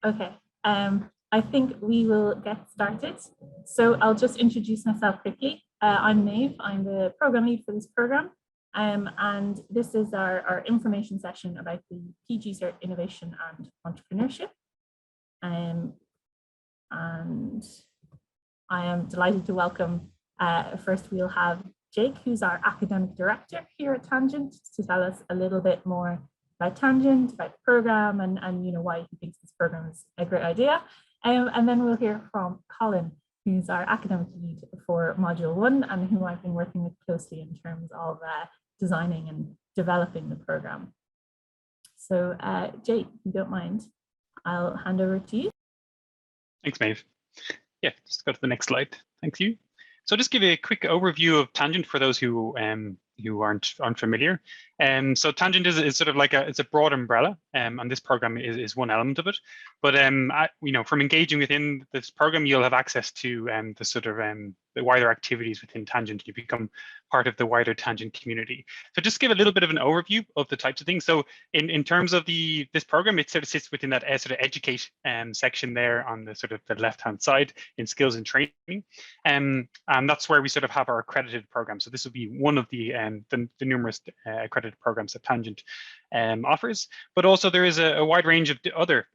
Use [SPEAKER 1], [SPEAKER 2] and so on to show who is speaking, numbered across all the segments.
[SPEAKER 1] Okay, I think we will get started. So I'll just introduce myself quickly. I'm Maeve, I'm the program lead for this program. And this is our information session about the PG Cert Innovation and Entrepreneurship. And I am delighted to welcome, first we'll have Jake, who's our academic director here at Tangent, to tell us a little bit more about Tangent, about the program, and why he thinks this program is a great idea. And then we'll hear from Colin, who's our academic lead for Module 1 and who I've been working with closely in terms of designing and developing the program. So Jake, if you don't mind, I'll hand over to you.
[SPEAKER 2] Thanks, Maeve. Yeah, just go to the next slide. Thank you. So just give you a quick overview of Tangent for those who aren't familiar. So Tangent is sort of like it's a broad umbrella, and this program is one element of it. But from engaging within this program, you'll have access to the sort of the wider activities within Tangent. You become part of the wider Tangent community. So just give a little bit of an overview of the types of things. So in terms of this program, it sort of sits within that sort of educate section there on the sort of the left-hand side in skills and training. And that's where we sort of have our accredited program. So this will be one of the numerous accredited programs that Tangent offers. But also there is a wide range of other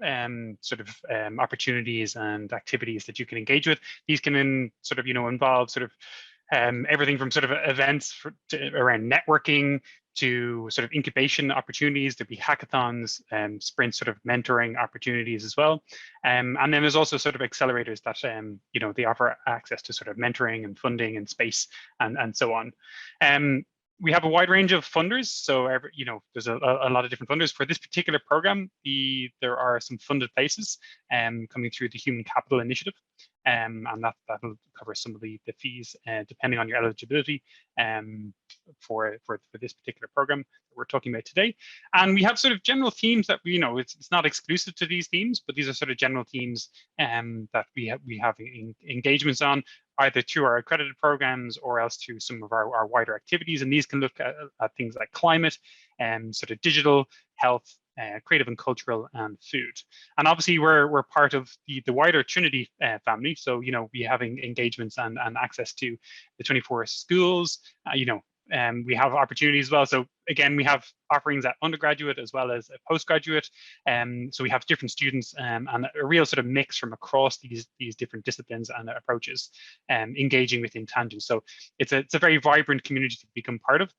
[SPEAKER 2] opportunities and activities that you can engage with. These can involve sort of everything from sort of events around networking to sort of incubation opportunities. There'd be hackathons and sprint sort of mentoring opportunities as well. And then there's also sort of accelerators that, they offer access to sort of mentoring and funding and space and so on. We have a wide range of funders. So, there's a lot of different funders. For this particular program, there are some funded places coming through the Human Capital Initiative. And that'll cover some of the fees depending on your eligibility for this particular program that we're talking about today. And we have sort of general themes that it's not exclusive to these themes, but these are sort of general themes that we have engagements on, either through our accredited programs or else through some of our wider activities. And these can look at things like climate and sort of digital, health, creative and cultural, and food. And obviously we're part of the wider Trinity family. So, we have engagements and access to the 24 schools, we have opportunities as well. So again, we have offerings at undergraduate as well as a postgraduate. So we have different students and a real sort of mix from across these different disciplines and approaches engaging within Tangent. So it's a very vibrant community to become part of.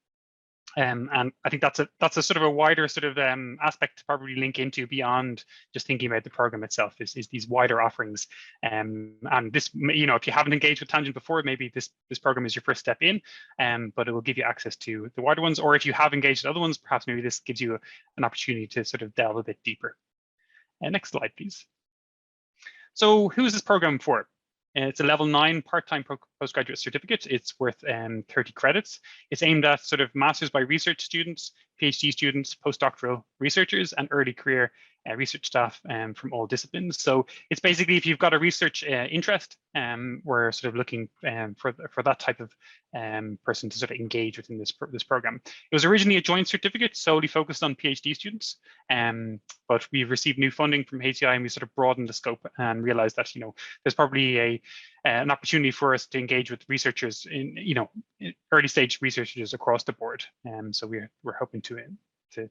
[SPEAKER 2] And I think that's a sort of a wider sort of aspect to probably link into beyond just thinking about the program itself is these wider offerings. And this, if you haven't engaged with Tangent before, maybe this program is your first step in, but it will give you access to the wider ones. Or if you have engaged with other ones, perhaps maybe this gives you an opportunity to sort of delve a bit deeper. Next slide, please. So who is this program for? It's a level 9 part-time postgraduate certificate. It's worth 30 credits. It's aimed at sort of masters by research students, Ph.D. students, postdoctoral researchers, and early career research staff from all disciplines. So it's basically if you've got a research interest, we're sort of looking for that type of person to sort of engage within this program. It was originally a joint certificate solely focused on PhD students, but we've received new funding from HCI and we sort of broadened the scope and realized that there's probably an opportunity for us to engage with researchers in early stage researchers across the board. So we're hoping to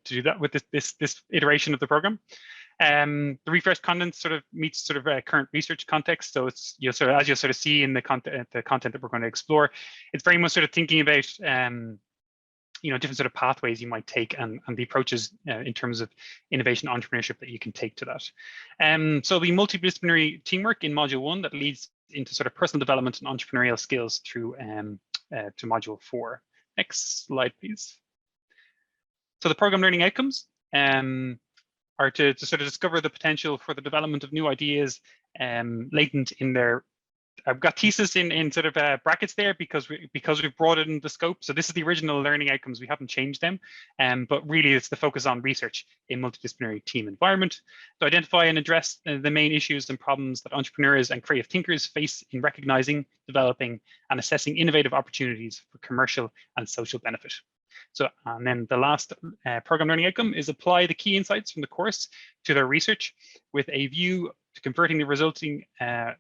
[SPEAKER 2] do that with this iteration of the program. The refresh content sort of meets sort of a current research context. So it's as you'll sort of see in the content that we're going to explore, it's very much sort of thinking about different sort of pathways you might take and the approaches in terms of innovation entrepreneurship that you can take to that. So the multidisciplinary teamwork in module 1 that leads into sort of personal development and entrepreneurial skills through to module 4. Next slide, please. So the program learning outcomes are to sort of discover the potential for the development of new ideas latent in their. I've got thesis in sort of brackets there because we've broadened the scope. So this is the original learning outcomes. We haven't changed them, but really it's the focus on research in multidisciplinary team environment to identify and address the main issues and problems that entrepreneurs and creative thinkers face in recognizing, developing, and assessing innovative opportunities for commercial and social benefit. So, and then the last program learning outcome is apply the key insights from the course to their research with a view to converting the resulting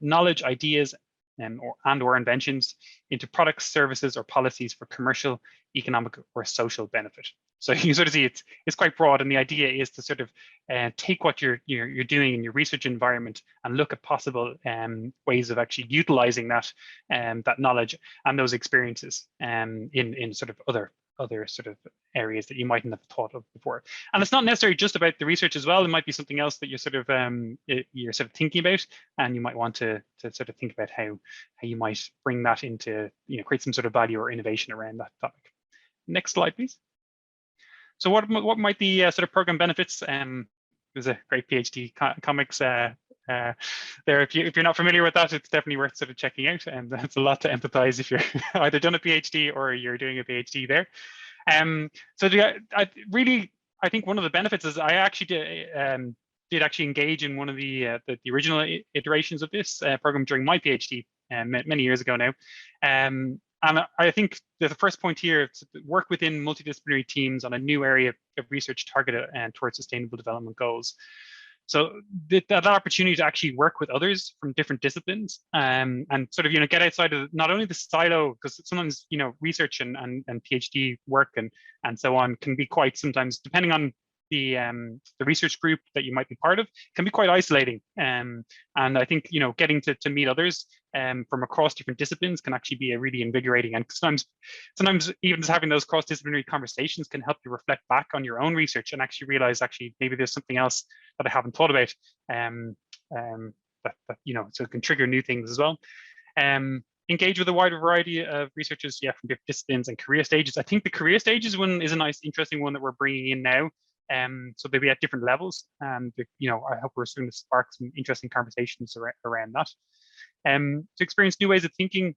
[SPEAKER 2] knowledge, ideas, or inventions into products, services, or policies for commercial, economic, or social benefit. So you can sort of see it's quite broad, and the idea is to sort of take what you're doing in your research environment and look at possible ways of actually utilizing that that knowledge and those experiences in sort of other sort of areas that you mightn't have thought of before. And it's not necessarily just about the research as well. It might be something else that you're sort of thinking about, and you might want to sort of think about how you might bring that into, create some sort of value or innovation around that topic. Next slide, please. So what might the sort of program benefits? There's a great PhD comics there. If you're not familiar with that, it's definitely worth sort of checking out, and that's a lot to empathize if you're either done a PhD or you're doing a PhD there. So I think one of the benefits is I actually did actually engage in one of the original iterations of this program during my PhD many years ago now. And I think the first point here is to work within multidisciplinary teams on a new area of research targeted towards sustainable development goals. So that opportunity to actually work with others from different disciplines and sort of, get outside of not only the silo, because sometimes, research and PhD work and so on can be quite sometimes, depending on the research group that you might be part of, can be quite isolating. And I think, getting to meet others from across different disciplines can actually be a really invigorating, and sometimes even just having those cross-disciplinary conversations can help you reflect back on your own research and actually realize maybe there's something else that I haven't thought about, so it can trigger new things as well. Engage with a wider variety of researchers, from different disciplines and career stages. I think the career stages one is a nice, interesting one that we're bringing in now. So they'll be at different levels, and I hope we're soon to spark some interesting conversations around that. To experience new ways of thinking,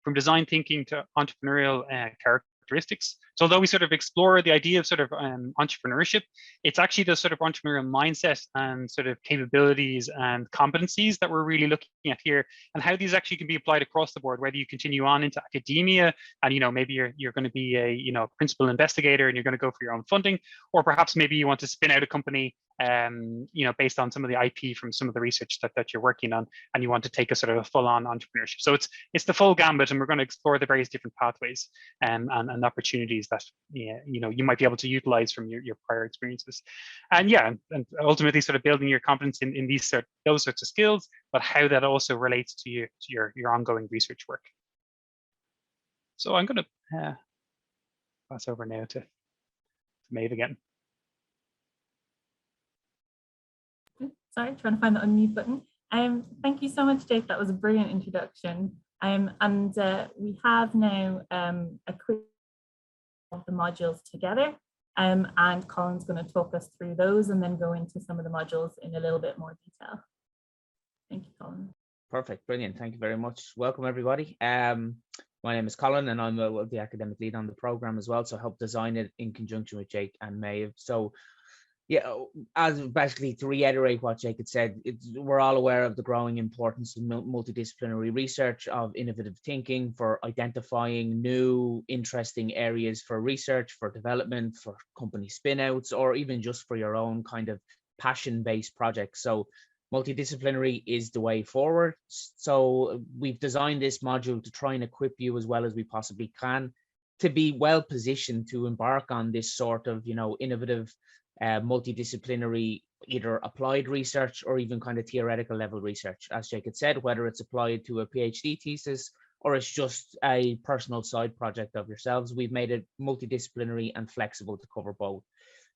[SPEAKER 2] from design thinking to entrepreneurial characteristics. So although we sort of explore the idea of sort of entrepreneurship, it's actually the sort of entrepreneurial mindset and sort of capabilities and competencies that we're really looking at here, and how these actually can be applied across the board, whether you continue on into academia and maybe you're going to be a principal investigator and you're going to go for your own funding, or perhaps maybe you want to spin out a company based on some of the IP from some of the research that you're working on, and you want to take a sort of a full-on entrepreneurship. So it's the full gambit, and we're going to explore the various different pathways and opportunities that you might be able to utilize from your prior experiences, and ultimately sort of building your competence in those sorts of skills, but how that also relates to your ongoing research work. So I'm going to pass over now to Maeve again.
[SPEAKER 1] Sorry, trying to find the unmute button. Thank you so much, Jake. That was a brilliant introduction. And we have now a quick of the modules together. And Colin's going to talk us through those and then go into some of the modules in a little bit more detail. Thank you, Colin.
[SPEAKER 3] Perfect, brilliant. Thank you very much. Welcome, everybody. My name is Colin, and I'm the academic lead on the program as well. So I help design it in conjunction with Jake and Maeve. So as basically to reiterate what Jake had said, we're all aware of the growing importance of multidisciplinary research, of innovative thinking for identifying new, interesting areas for research, for development, for company spin-outs, or even just for your own kind of passion-based projects. So multidisciplinary is the way forward. So we've designed this module to try and equip you as well as we possibly can to be well positioned to embark on this sort of, innovative multidisciplinary, either applied research or even kind of theoretical level research, as Jake had said, whether it's applied to a PhD thesis or it's just a personal side project of yourselves. We've made it multidisciplinary and flexible to cover both.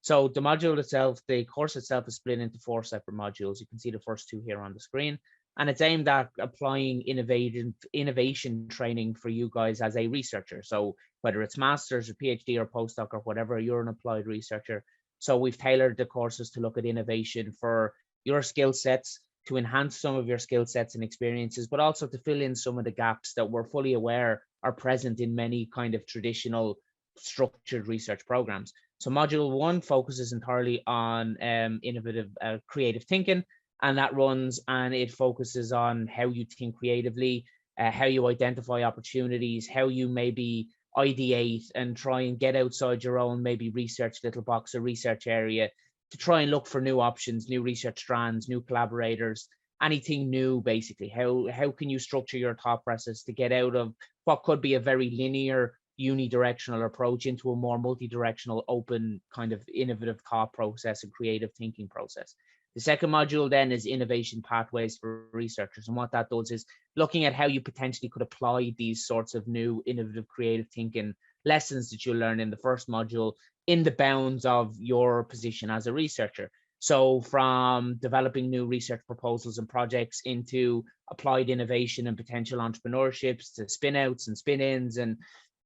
[SPEAKER 3] So the module itself, the course itself is split into 4 separate modules. You can see the first 2 here on the screen, and it's aimed at applying innovation training for you guys as a researcher. So whether it's master's or PhD or postdoc or whatever, you're an applied researcher. So we've tailored the courses to look at innovation for your skill sets, to enhance some of your skill sets and experiences, but also to fill in some of the gaps that we're fully aware are present in many kind of traditional structured research programs. So module 1 focuses entirely on innovative creative thinking, and that runs and it focuses on how you think creatively, how you identify opportunities, how you maybe ideate and try and get outside your own maybe research little box or research area to try and look for new options, new research strands, new collaborators, anything new basically. How can you structure your thought process to get out of what could be a very linear unidirectional approach into a more multi-directional, open kind of innovative thought process and creative thinking process. The second module then is innovation pathways for researchers. And what that does is looking at how you potentially could apply these sorts of new innovative creative thinking lessons that you learn in the first module in the bounds of your position as a researcher. So from developing new research proposals and projects into applied innovation and potential entrepreneurships to spin outs and spin ins and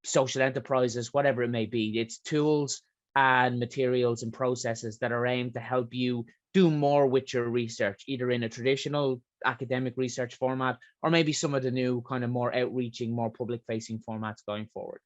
[SPEAKER 3] social enterprises, whatever it may be. It's tools and materials and processes that are aimed to help you do more with your research, either in a traditional academic research format or maybe some of the new kind of more outreaching, more public facing formats going forward.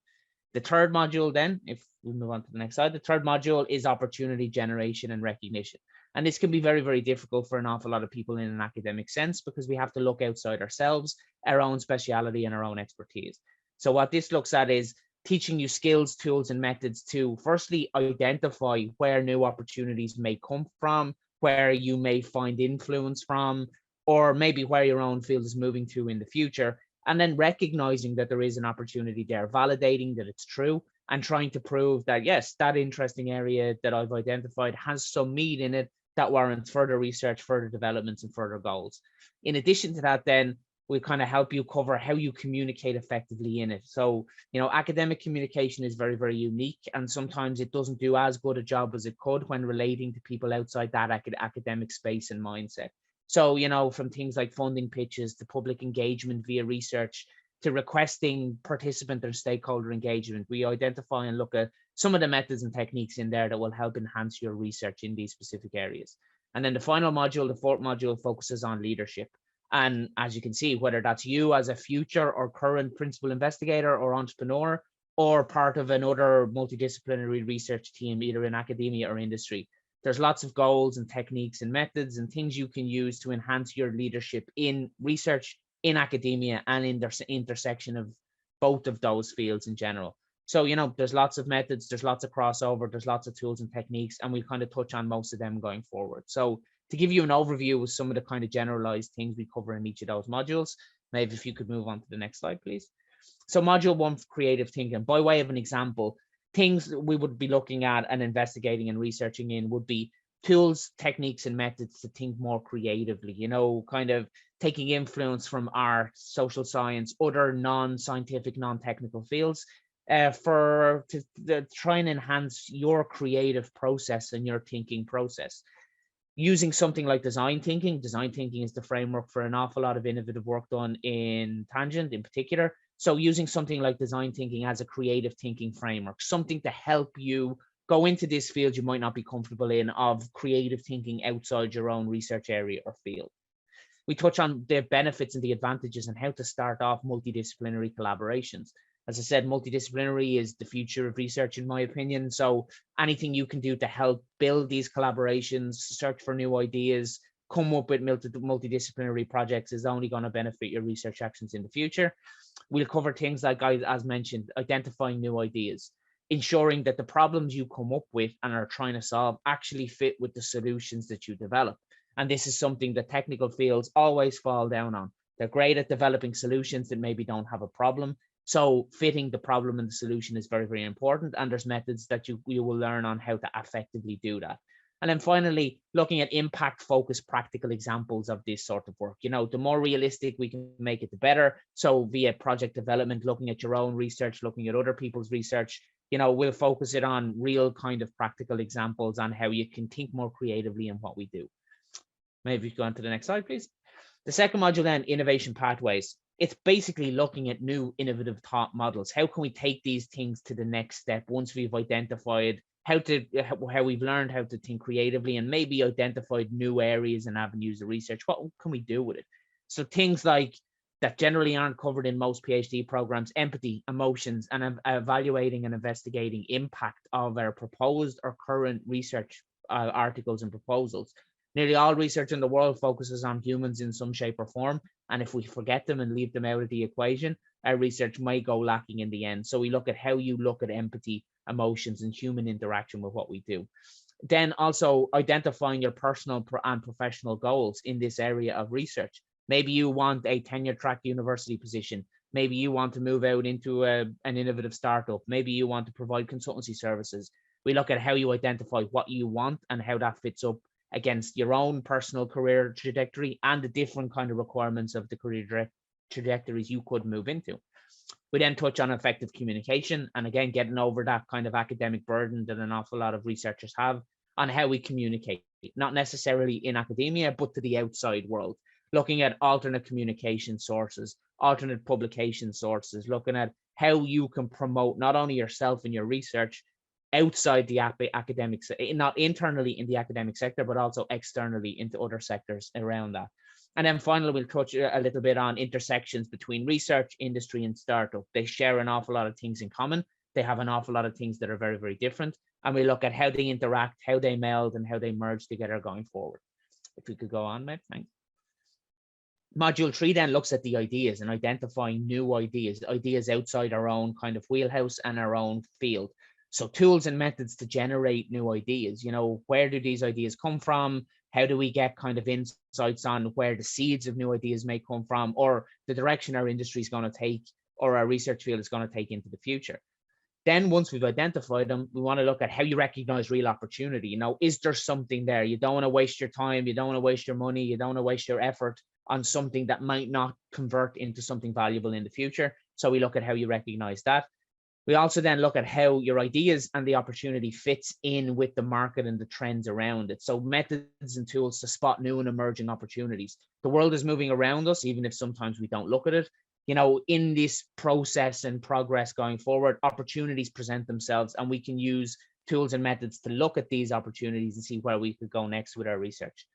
[SPEAKER 3] The third module then, if we move on to the next slide, the third module is opportunity generation and recognition. And this can be very, very difficult for an awful lot of people in an academic sense because we have to look outside ourselves, our own speciality and our own expertise. So what this looks at is teaching you skills, tools, and methods to firstly identify where new opportunities may come from, where you may find influence from, or maybe where your own field is moving to in the future, and then recognizing that there is an opportunity there, validating that it's true, and trying to prove that, yes, that interesting area that I've identified has some meat in it that warrants further research, further developments, and further goals. In addition to that, then, we kind of help you cover how you communicate effectively in it. So, academic communication is very, very unique, and sometimes it doesn't do as good a job as it could when relating to people outside that academic space and mindset. So, from things like funding pitches to public engagement via research to requesting participant or stakeholder engagement, we identify and look at some of the methods and techniques in there that will help enhance your research in these specific areas. And then the final module, the fourth module, focuses on leadership. And as you can see, whether that's you as a future or current principal investigator or entrepreneur, or part of another multidisciplinary research team, either in academia or industry, there's lots of goals and techniques and methods and things you can use to enhance your leadership in research, in academia, and in the intersection of both of those fields in general. So, there's lots of methods, there's lots of crossover, there's lots of tools and techniques, and we'll kind of touch on most of them going forward. So to give you an overview of some of the kind of generalized things we cover in each of those modules, maybe if you could move on to the next slide, please. So module 1, creative thinking. By way of an example, things we would be looking at and investigating and researching in would be tools, techniques, and methods to think more creatively, kind of taking influence from art, social science, other non-scientific, non-technical fields to try and enhance your creative process and your thinking process. Using something like design thinking. Design thinking is the framework for an awful lot of innovative work done in Tangent in particular. So using something like design thinking as a creative thinking framework, something to help you go into this field you might not be comfortable in of creative thinking outside your own research area or field. We touch on the benefits and the advantages and how to start off multidisciplinary collaborations. As I said, multidisciplinary is the future of research, in my opinion. So anything you can do to help build these collaborations, search for new ideas, come up with multidisciplinary projects is only going to benefit your research actions in the future. We'll cover things like, as mentioned, identifying new ideas, ensuring that the problems you come up with and are trying to solve actually fit with the solutions that you develop. And this is something that technical fields always fall down on. They're great at developing solutions that maybe don't have a problem. So fitting the problem and the solution is very, very important. And there's methods that you will learn on how to effectively do that. And then finally, looking at impact-focused practical examples of this sort of work. The more realistic we can make it, the better. So via project development, looking at your own research, looking at other people's research, we'll focus it on real kind of practical examples on how you can think more creatively in what we do. Maybe go on to the next slide, please. The second module then, innovation pathways. It's basically looking at new innovative thought models. How can we take these things to the next step once we've identified how we've learned how to think creatively and maybe identified new areas and avenues of research? What can we do with it? So things like that generally aren't covered in most PhD programs: empathy, emotions, and evaluating and investigating impact of our proposed or current research articles and proposals. Nearly all research in the world focuses on humans in some shape or form. And if we forget them and leave them out of the equation, research might go lacking in the end. So we look at how you look at empathy, emotions, and human interaction with what we do. Then also identifying your personal and professional goals in this area of research. Maybe you want a tenure track university position. Maybe you want to move out into an innovative startup. Maybe you want to provide consultancy services. We look at how you identify what you want and how that fits up against your own personal career trajectory and the different kind of requirements of the career trajectories you could move into. We then touch on effective communication, and again, getting over that kind of academic burden that an awful lot of researchers have on how we communicate, not necessarily in academia, but to the outside world, looking at alternate communication sources, alternate publication sources, looking at how you can promote not only yourself and your research outside the academics, not internally in the academic sector, but also externally into other sectors around that. And then finally, we'll touch a little bit on intersections between research, industry, and startup. They share an awful lot of things in common. They have an awful lot of things that are very, very different. And we look at how they interact, how they meld, and how they merge together going forward. If we could go on, Meg, thanks. Module 3 then looks at the ideas and identifying new ideas outside our own kind of wheelhouse and our own field. So tools and methods to generate new ideas. You know, where do these ideas come from? How do we get kind of insights on where the seeds of new ideas may come from, or the direction our industry is going to take, or our research field is going to take into the future? Then once we've identified them, we want to look at how you recognize real opportunity. You know, is there something there? You don't want to waste your time. You don't want to waste your money. You don't want to waste your effort on something that might not convert into something valuable in the future. So we look at how you recognize that. We also then look at how your ideas and the opportunity fits in with the market and the trends around it. So methods and tools to spot new and emerging opportunities. The world is moving around us, even if sometimes we don't look at it. You know, in this process and progress going forward, opportunities present themselves, and we can use tools and methods to look at these opportunities and see where we could go next with our research.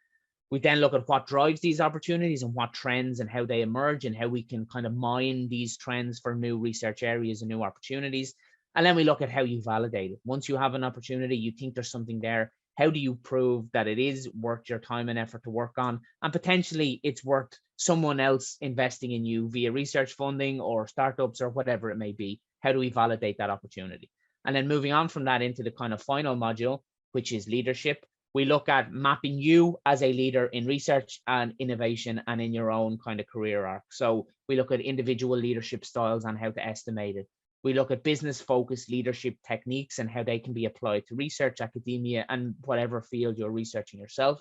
[SPEAKER 3] We then look at what drives these opportunities and what trends and how they emerge and how we can kind of mine these trends for new research areas and new opportunities. And then we look at how you validate it. Once you have an opportunity, you think there's something there, how do you prove that it is worth your time and effort to work on? And potentially it's worth someone else investing in you via research funding or startups or whatever it may be. How do we validate that opportunity? And then moving on from that into the kind of final module, which is leadership. We look at mapping you as a leader in research and innovation and in your own kind of career arc. So we look at individual leadership styles and how to estimate it. We look at business-focused leadership techniques and how they can be applied to research, academia, and whatever field you're researching yourself.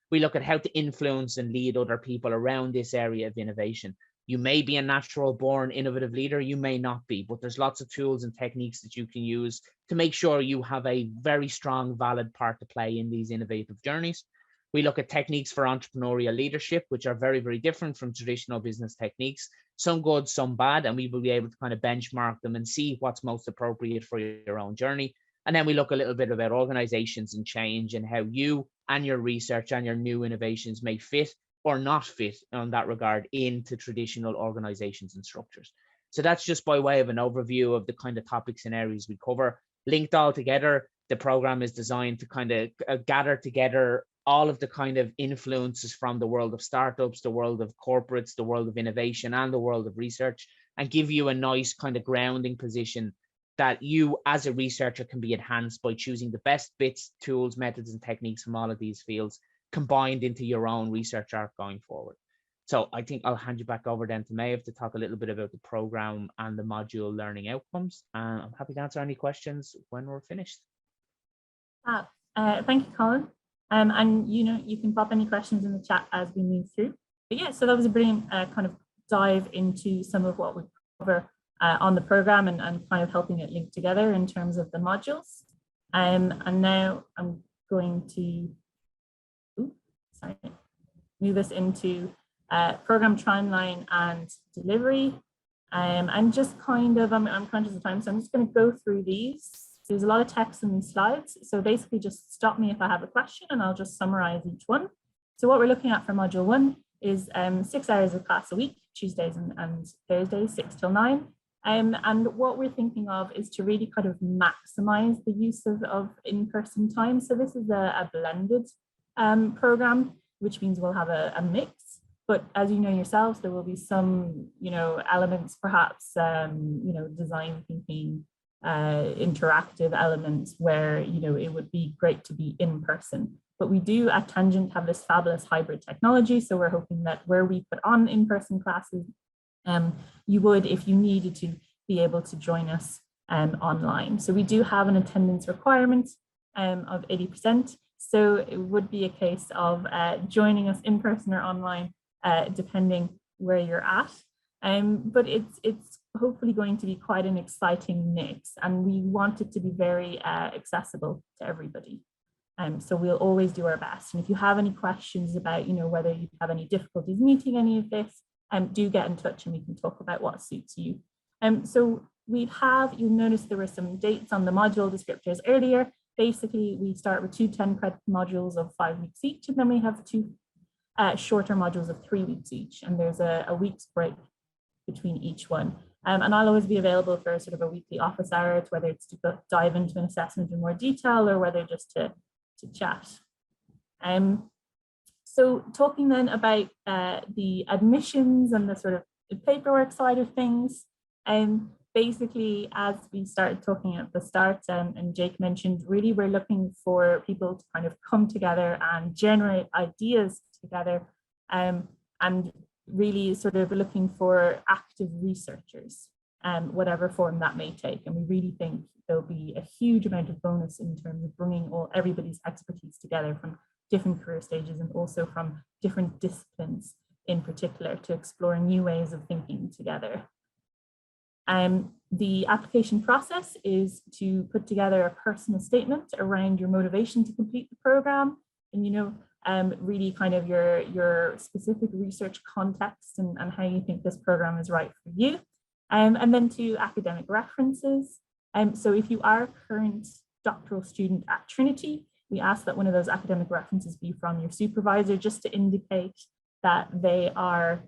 [SPEAKER 3] We look at how to influence and lead other people around this area of innovation. You may be a natural born innovative leader, you may not be, but there's lots of tools and techniques that you can use to make sure you have a very strong, valid part to play in these innovative journeys. We look at techniques for entrepreneurial leadership, which are very, very different from traditional business techniques, some good, some bad, and we will be able to kind of benchmark them and see what's most appropriate for your own journey. And then we look a little bit about organizations and change and how you and your research and your new innovations may fit or not fit on that regard into traditional organizations and structures. So that's just by way of an overview of the kind of topics and areas we cover. Linked all together, the program is designed to kind of gather together all of the kind of influences from the world of startups, the world of corporates, the world of innovation, and the world of research, and give you a nice kind of grounding position that you as a researcher can be enhanced by choosing the best bits, tools, methods, and techniques from all of these fields combined into your own research arc going forward. So I think I'll hand you back over then to Maeve to talk a little bit about the program and the module learning outcomes. And I'm happy to answer any questions when we're finished.
[SPEAKER 1] Thank you, Colin. And you can pop any questions in the chat as we move through. But yeah, so that was a brilliant kind of dive into some of what we cover on the program and kind of helping it link together in terms of the modules. And now I'm going to move us into program timeline and delivery. And just kind of, I'm conscious of time, so I'm just going to go through these. There's a lot of text in these slides, so basically just stop me if I have a question and I'll just summarize each one. So what we're looking at for module 1 is 6 hours of class a week, Tuesdays and Thursdays, 6 till 9. And what we're thinking of is to really kind of maximize the use of in-person time. So this is a blended program, which means we'll have a mix. But as you know yourselves, there will be some, elements, perhaps, design thinking, interactive elements where, it would be great to be in person. But we do at Tangent have this fabulous hybrid technology. So we're hoping that where we put on in-person classes, you would, if you needed to, be able to join us online. So we do have an attendance requirement of 80%. So it would be a case of joining us in person or online, depending where you're at. But it's hopefully going to be quite an exciting mix, and we want it to be very accessible to everybody. So we'll always do our best. And if you have any questions about, whether you have any difficulties meeting any of this, do get in touch and we can talk about what suits you. So you'll notice there were some dates on the module descriptors earlier. Basically, we start with 2 10-credit modules of 5 weeks each, and then we have 2 shorter modules of 3 weeks each, and there's a week's break between each one. And I'll always be available for sort of a weekly office hour, whether it's to dive into an assessment in more detail or whether just to chat. So talking then about the admissions and the sort of paperwork side of things, basically, as we started talking at the start, and Jake mentioned, really we're looking for people to kind of come together and generate ideas together, and really sort of looking for active researchers, whatever form that may take. And we really think there'll be a huge amount of bonus in terms of bringing everybody's expertise together from different career stages and also from different disciplines in particular, to explore new ways of thinking together. The application process is to put together a personal statement around your motivation to complete the program, and really kind of your specific research context and how you think this program is right for you, and then 2 academic references. So if you are a current doctoral student at Trinity, we ask that one of those academic references be from your supervisor, just to indicate that they are,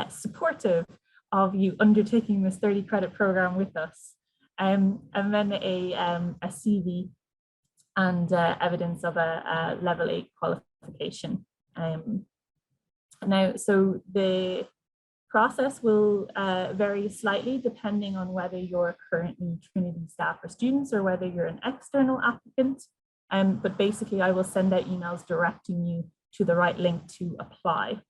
[SPEAKER 1] supportive of you undertaking this 30-credit program with us, and then a CV and evidence of a level 8 qualification. Now, so the process will vary slightly depending on whether you're currently Trinity staff or students or whether you're an external applicant. But basically, I will send out emails directing you to the right link to apply.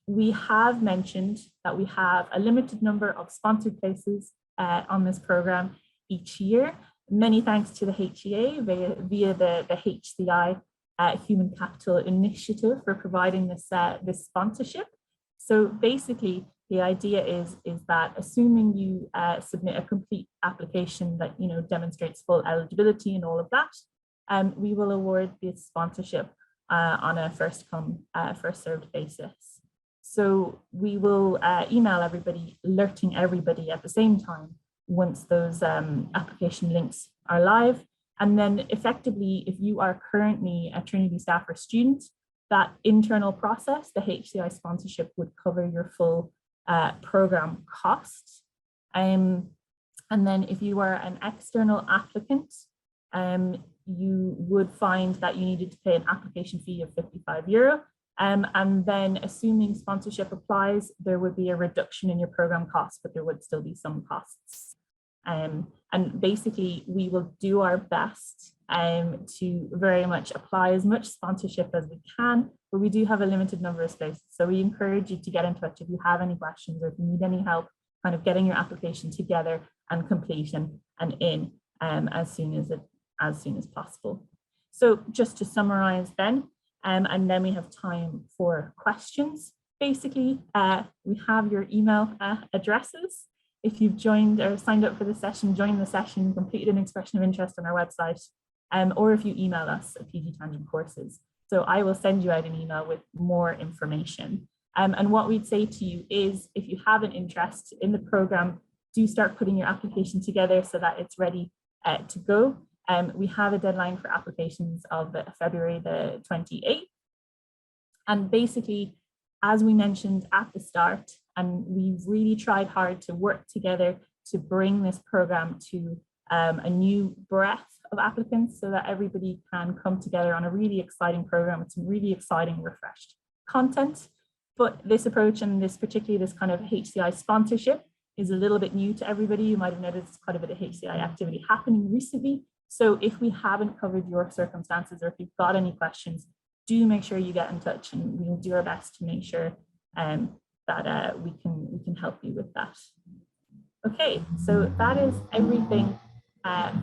[SPEAKER 1] We have mentioned that we have a limited number of sponsored places on this program each year. Many thanks to the HEA via the HCI Human Capital Initiative for providing this sponsorship. So basically, the idea is that assuming you submit a complete application that demonstrates full eligibility and all of that, we will award this sponsorship on a first come, first served basis. So we will email everybody, alerting everybody at the same time once those application links are live. And then effectively, if you are currently a Trinity staff or student, that internal process, the HCI sponsorship, would cover your full program costs. And then if you are an external applicant, you would find that you needed to pay an application fee of €55. And then assuming sponsorship applies, there would be a reduction in your program costs, but there would still be some costs. And basically, we will do our best to very much apply as much sponsorship as we can, but we do have a limited number of spaces. So we encourage you to get in touch if you have any questions or if you need any help kind of getting your application together and complete and in as soon as possible. So just to summarize then, and then we have time for questions. Basically, we have your email addresses. If you've joined or signed up for the session, joined the session, completed an expression of interest on our website, or if you email us at PG Tangent Courses. So I will send you out an email with more information. And what we'd say to you is, if you have an interest in the program, do start putting your application together so that it's ready to go. We have a deadline for applications of February the 28th. And basically, as we mentioned at the start, and we've really tried hard to work together to bring this program to a new breadth of applicants so that everybody can come together on a really exciting program with some really exciting refreshed content. But this approach and particularly this kind of HCI sponsorship is a little bit new to everybody. You might have noticed quite a bit of HCI activity happening recently. So if we haven't covered your circumstances, or if you've got any questions, do make sure you get in touch, and we will do our best to make sure that we can help you with that. Okay, so that is everything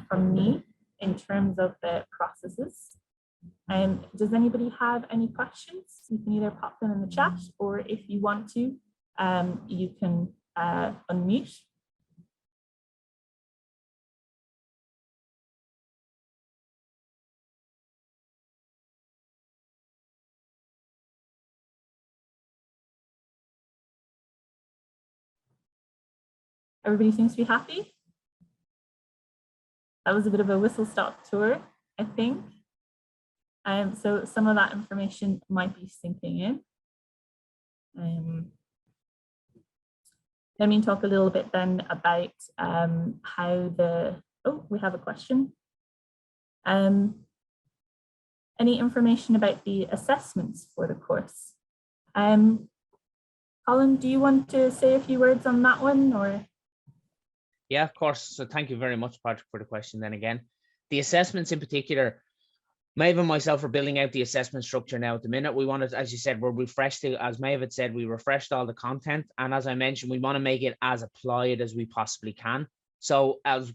[SPEAKER 1] from me in terms of the processes. Does anybody have any questions? You can either pop them in the chat, or if you want to, you can unmute. Everybody seems to be happy. That was a bit of a whistle-stop tour, I think. So some of that information might be sinking in. Let me talk a little bit then about how we have a question. Any information about the assessments for the course? Colin, do you want to say a few words on that one, or?
[SPEAKER 3] Yeah, of course. So thank you very much, Patrick, for the question then again. The assessments in particular, Maeve and myself are building out the assessment structure now at the minute. We wanted, as you said, we're refreshed, as Maeve had said, we refreshed all the content. And as I mentioned, we want to make it as applied as we possibly can. So as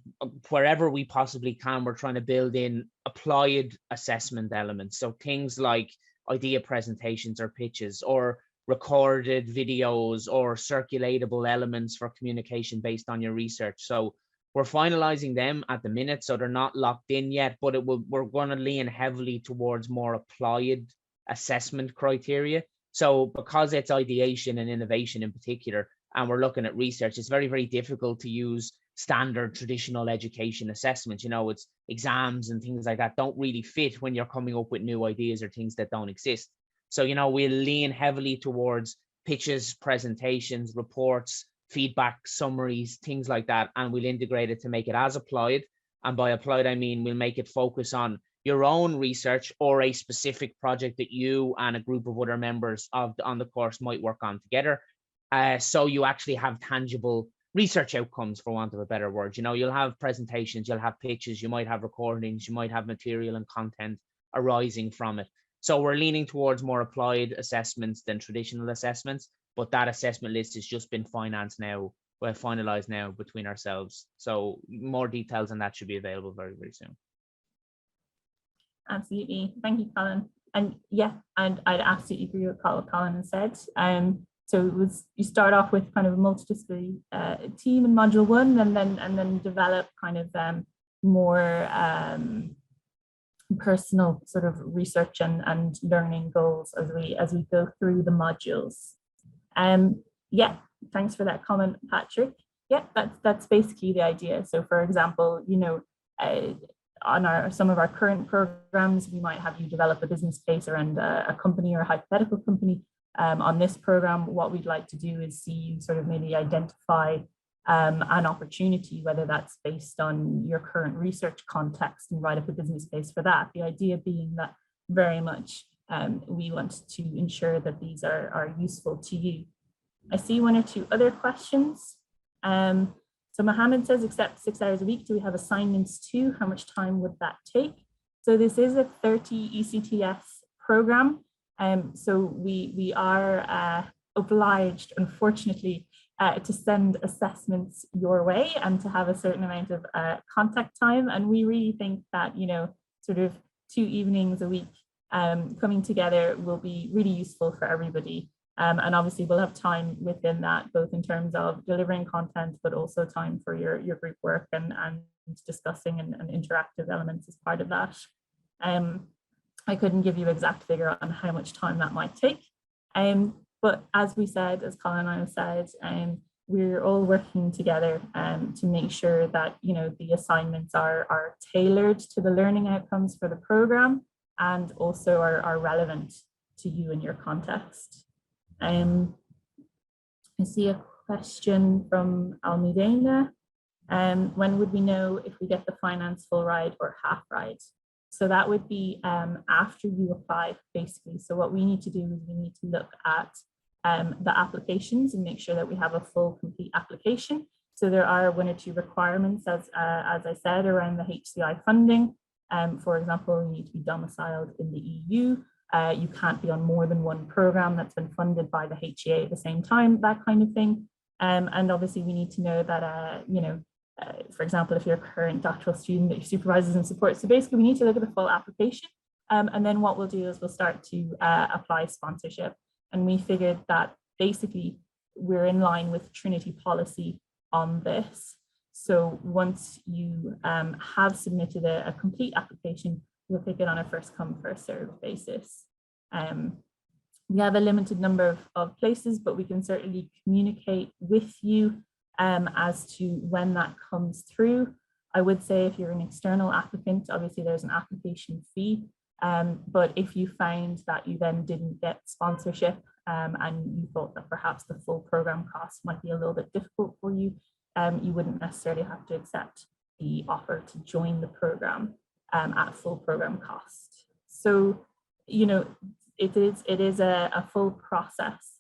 [SPEAKER 3] wherever we possibly can, we're trying to build in applied assessment elements. So things like idea presentations or pitches, or recorded videos, or circulatable elements for communication based on your research. So we're finalizing them at the minute, so they're not locked in yet, but we're going to lean heavily towards more applied assessment criteria. So because it's ideation and innovation in particular, and we're looking at research, it's very, very difficult to use standard traditional education assessments. You know, it's exams and things like that don't really fit when you're coming up with new ideas or things that don't exist. So, you know, we'll lean heavily towards pitches, presentations, reports, feedback, summaries, things like that, and we'll integrate it to make it as applied. And by applied, I mean we'll make it focus on your own research or a specific project that you and a group of other members on the course might work on together. So you actually have tangible research outcomes, for want of a better word. You know, you'll have presentations, you'll have pitches, you might have recordings, you might have material and content arising from it. So we're leaning towards more applied assessments than traditional assessments, but that assessment list has just been finalized now between ourselves. So more details on that should be available very, very soon.
[SPEAKER 1] Absolutely. Thank you, Colin. And yeah, and I'd absolutely agree with what Colin has said. So it was, you start off with kind of a multidisciplinary team in module 1, and then develop kind of more personal sort of research and learning goals as we go through the modules. Yeah, thanks for that comment, Patrick. Yeah, that's basically the idea. So for example, you know, on some of our current programs, we might have you develop a business case around a company or a hypothetical company. On this program, what we'd like to do is see you sort of maybe identify an opportunity, whether that's based on your current research context, and write up a business case for that. The idea being that very much we want to ensure that these are useful to you. I see 1 or 2 other questions. So Mohammed says, except 6 hours a week, do we have assignments too? How much time would that take? So this is a 30 ECTS program. So we are obliged, unfortunately, to send assessments your way and to have a certain amount of contact time. And we really think that, you know, sort of 2 evenings a week coming together will be really useful for everybody. And obviously we'll have time within that, both in terms of delivering content, but also time for your group work and discussing and interactive elements as part of that. I couldn't give you an exact figure on how much time that might take. But as we said, as Colin and I have said, we're all working together to make sure that, you know, the assignments are tailored to the learning outcomes for the program, and also are relevant to you and your context. I see a question from Almudena. When would we know if we get the finance full ride or half ride? So that would be after you apply, basically. So what we need to do is we need to look at the applications and make sure that we have a full, complete application. So there are 1 or 2 requirements, as I said, around the HCI funding. For example, you need to be domiciled in the EU. You can't be on more than 1 program that's been funded by the HEA at the same time, that kind of thing. And obviously we need to know that, for example, if you're a current doctoral student, that your supervisors and support. So basically we need to look at the full application. And then what we'll do is we'll start to apply sponsorship. And we figured that basically we're in line with Trinity policy on this. So once you have submitted a complete application, we'll take it on a first come, first served basis. We have a limited number of places, but we can certainly communicate with you as to when that comes through. I would say if you're an external applicant, obviously there's an application fee, but if you found that you then didn't get sponsorship and you thought that perhaps the full program cost might be a little bit difficult for you, you wouldn't necessarily have to accept the offer to join the program at full program cost. So, it is a full process,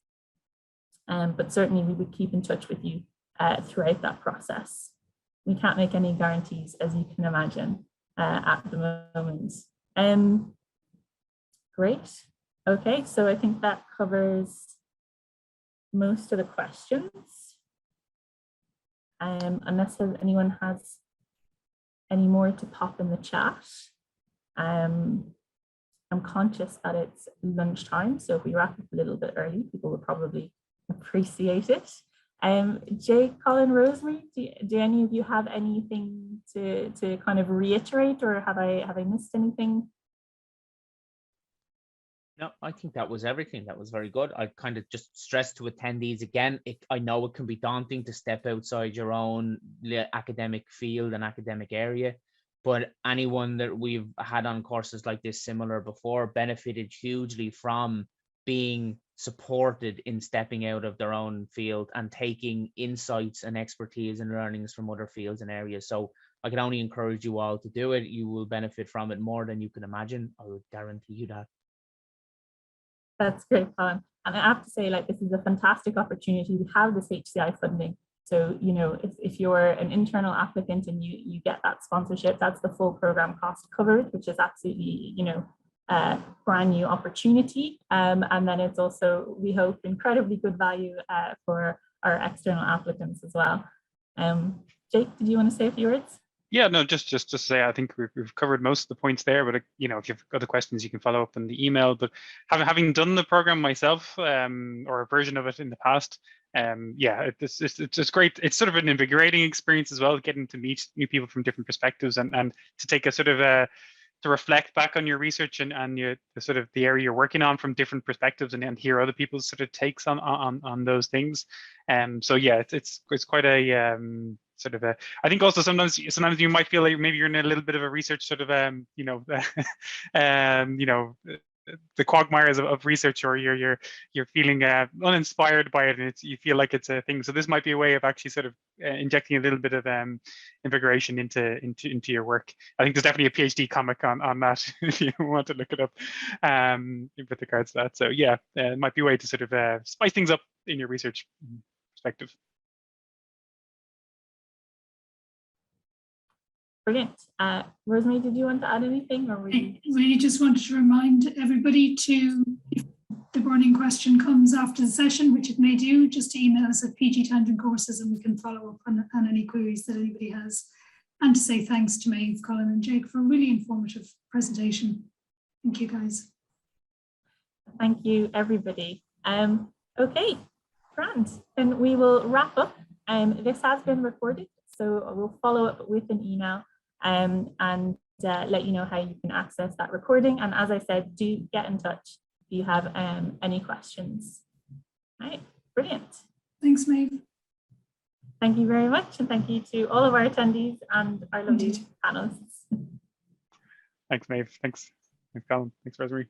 [SPEAKER 1] but certainly we would keep in touch with you throughout that process. We can't make any guarantees, as you can imagine, at the moment. Great. Okay, so I think that covers most of the questions. Unless anyone has any more to pop in the chat. I'm conscious that it's lunchtime, so if we wrap up a little bit early, people will probably appreciate it. Jay, Colin, Rosemary, do any of you have anything to kind of reiterate, or have I missed anything?
[SPEAKER 3] No, I think that was everything. That was very good. I kind of just stressed to attendees again, I know it can be daunting to step outside your own academic field and academic area, but anyone that we've had on courses like this similar before benefited hugely from being supported in stepping out of their own field and taking insights and expertise and learnings from other fields and areas. So I can only encourage you all to do it. You will benefit from it more than you can imagine. I would guarantee you that.
[SPEAKER 1] That's great, Colin. And I have to say, this is a fantastic opportunity. We have this HCI funding. So, if you're an internal applicant and you get that sponsorship, that's the full program cost covered, which is absolutely, a brand new opportunity. And then it's also, we hope, incredibly good value for our external applicants as well. Jake, did you want to say a few words?
[SPEAKER 2] Yeah, no, just to say, I think we've covered most of the points there, but if you have other questions, you can follow up in the email. But having done the program myself, or a version of it in the past, yeah, it's just great. It's sort of an invigorating experience as well, getting to meet new people from different perspectives and to take a sort of to reflect back on your research and the sort of the area you're working on from different perspectives and hear other people's sort of takes on those things. So yeah, it's quite a sort of I think also sometimes you might feel like maybe you're in a little bit of a research sort of the quagmires of research, or you're feeling uninspired by it, and you feel like it's a thing. So this might be a way of actually sort of injecting a little bit of invigoration into your work. I think there's definitely a PhD comic on that if you want to look it up with regards to that. So yeah, it might be a way to sort of spice things up in your research perspective.
[SPEAKER 1] Brilliant. Rosemary, did you want to add anything? Or
[SPEAKER 4] I really just wanted to remind everybody if the burning question comes after the session, which it may do, just to email us at PG Tangent Courses and we can follow up on any queries that anybody has. And to say thanks to Maeve, Colin and Jake for a really informative presentation. Thank you, guys.
[SPEAKER 1] Thank you, everybody. Okay, grand. Then we will wrap up. This has been recorded, so we'll follow up with an email and let you know how you can access that recording. And as I said, do get in touch if you have any questions. All right, brilliant.
[SPEAKER 4] Thanks, Maeve.
[SPEAKER 1] Thank you very much, and thank you to all of our attendees and our lovely panelists.
[SPEAKER 2] Thanks, Maeve. Thanks, Colin. Thanks, Rosemary.